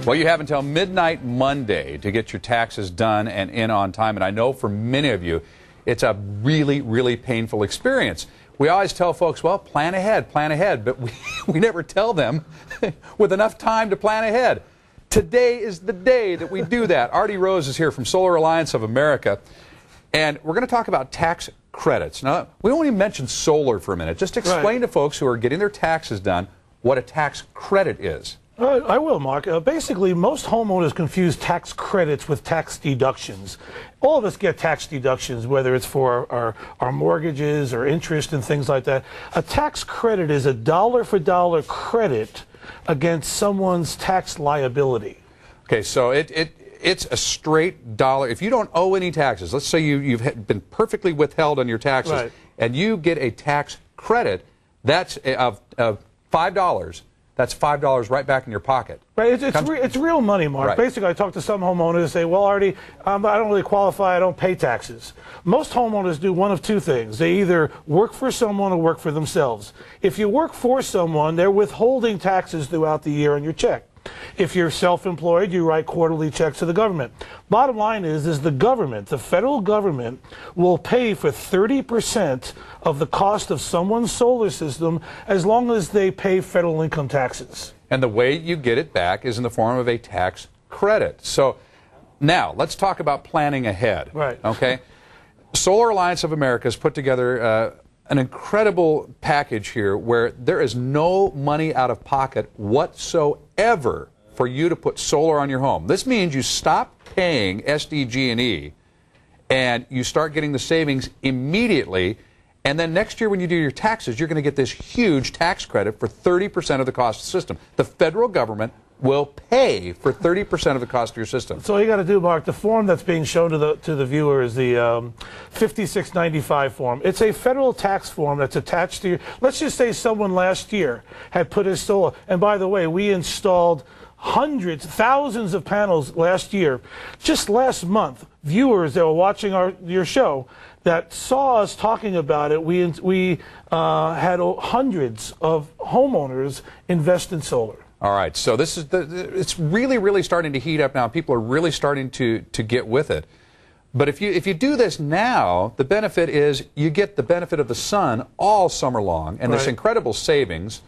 Well, you have until midnight Monday to get your taxes done and in on time. And I know for many of you, it's a really, really painful experience. We always tell folks, well, plan ahead, but we never tell them with enough time to plan ahead. Today is the day that we do that. Artie Rose is here from Solar Alliance of America, and we're going to talk about tax credits. Now, we won't even mention solar for a minute. Just explain to folks who are getting their taxes done what a tax credit is. I will, Mark. Basically, most homeowners confuse tax credits with tax deductions. All of us get tax deductions, whether it's for our mortgages or interest and things like that. A tax credit is a dollar-for-dollar credit against someone's tax liability. Okay, so it's a straight dollar. If you don't owe any taxes, let's say you've been perfectly withheld on your taxes, right, and you get a tax credit, that's of $5. That's $5 right back in your pocket. Right, it's real money, Mark. Right. Basically, I talk to some homeowners and say, well, Artie, I don't really qualify, I don't pay taxes. Most homeowners do one of two things. They either work for someone or work for themselves. If you work for someone, they're withholding taxes throughout the year on your check. If you're self-employed, you write quarterly checks to the government. Bottom line is the government, the federal government, will pay for 30% of the cost of someone's solar system as long as they pay federal income taxes. And the way you get it back is in the form of a tax credit. So now let's talk about planning ahead. Right. Okay. Solar Alliance of America has put together an incredible package here where there is no money out of pocket whatsoever for you to put solar on your home. This means you stop paying SDG&E and you start getting the savings immediately. And then next year when you do your taxes, you're going to get this huge tax credit for 30% of the cost of the system. The federal government will pay for 30% of the cost of your system. So all you got to do, Mark, the form that's being shown to the viewer is the 5695 form. It's a federal tax form that's attached to your, let's just say someone last year had put his solar, and by the way, we installed hundreds, thousands of panels last year. Just last month, viewers that were watching your show that saw us talking about it, we had hundreds of homeowners invest in solar. All right, so this is it's really, really starting to heat up now. People are really starting to get with it. But if you do this now, the benefit is you get the benefit of the sun all summer long, and this incredible savings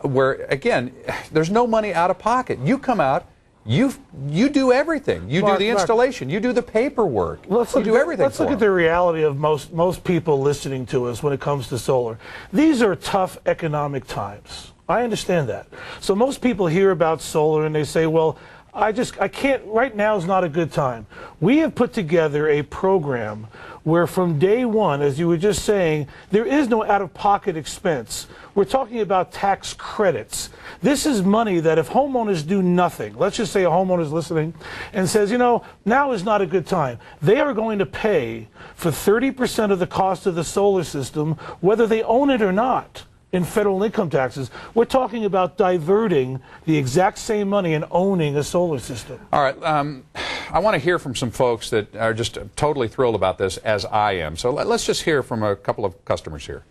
where, again, there's no money out of pocket. You come out, you do everything. You do the installation, you do the paperwork, you do everything. Let's look at the reality of most people listening to us when it comes to solar. These are tough economic times. I understand that. So most people hear about solar and they say, well, I can't, right now is not a good time. We have put together a program where from day one, as you were just saying, there is no out-of-pocket expense. We're talking about tax credits. This is money that if homeowners do nothing, let's just say a homeowner is listening and says, you know, now is not a good time. They are going to pay for 30% of the cost of the solar system, whether they own it or not, in federal income taxes. We're talking about diverting the exact same money and owning a solar system. All right. I want to hear from some folks that are just totally thrilled about this, as I am. So let's just hear from a couple of customers here.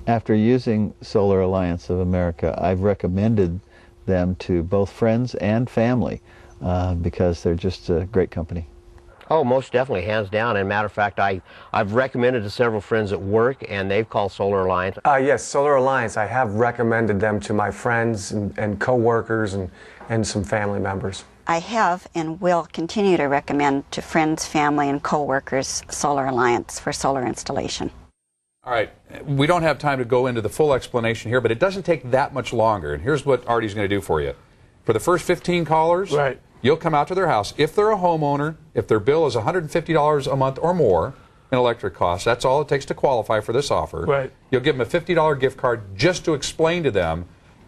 After using Solar Alliance of America, I've recommended them to both friends and family because they're just a great company. Oh, most definitely, hands down. And matter of fact, I've recommended to several friends at work, and they've called Solar Alliance. Yes, Solar Alliance. I have recommended them to my friends and co-workers and some family members. I have and will continue to recommend to friends, family, and co-workers Solar Alliance for solar installation. All right. We don't have time to go into the full explanation here, but it doesn't take that much longer. And here's what Artie's going to do for you. For the first 15 callers, you'll come out to their house. If they're a homeowner, if their bill is $150 a month or more in electric costs, that's all it takes to qualify for this offer. You'll give them a $50 gift card just to explain to them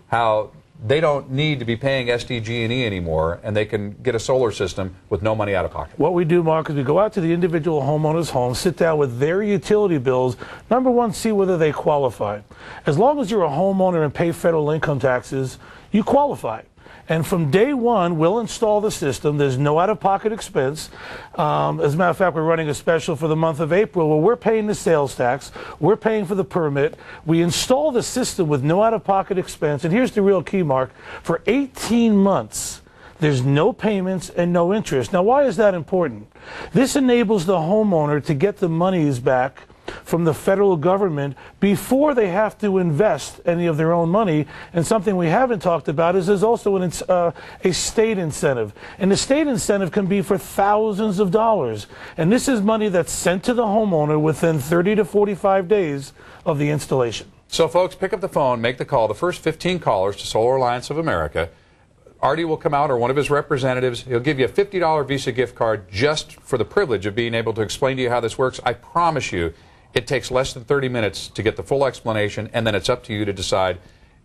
how they don't need to be paying SDG&E anymore, and they can get a solar system with no money out of pocket. What we do, Mark, is we go out to the individual homeowner's home, sit down with their utility bills. Number one, see whether they qualify. As long as you're a homeowner and pay federal income taxes, you qualify. And from day one, we'll install the system. There's no out-of-pocket expense. As a matter of fact, we're running a special for the month of April where we're paying the sales tax, we're paying for the permit. We install the system with no out-of-pocket expense. And here's the real key, Mark. For 18 months, there's no payments and no interest. Now, why is that important? This enables the homeowner to get the monies back from the federal government before they have to invest any of their own money. And something we haven't talked about is there's also a state incentive. And the state incentive can be for thousands of dollars. And this is money that's sent to the homeowner within 30 to 45 days of the installation. So, folks, pick up the phone, make the call. The first 15 callers to Solar Alliance of America, Artie will come out, or one of his representatives. He'll give you a $50 Visa gift card just for the privilege of being able to explain to you how this works. I promise you, it takes less than 30 minutes to get the full explanation, and then it's up to you to decide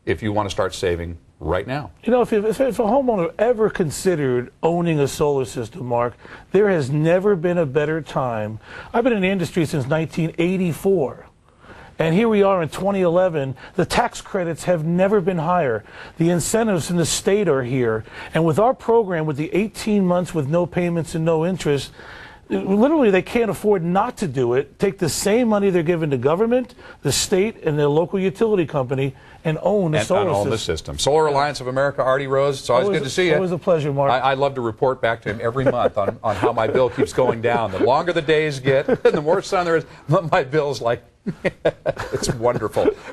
if you want to start saving right now. You know, if a homeowner ever considered owning a solar system, Mark, there has never been a better time. I've been in the industry since 1984. And here we are in 2011. The tax credits have never been higher. The incentives from the state are here. And with our program, with the 18 months with no payments and no interest, literally they can't afford not to do it. Take the same money they're giving to government, the state, and their local utility company and own the solar system. The system. Solar Alliance of America, Artie Rose, it's always good to see you. Always a pleasure, Mark. I love to report back to him every month on how my bill keeps going down. The longer the days get, and the more sun there is, my bill's like, it's wonderful.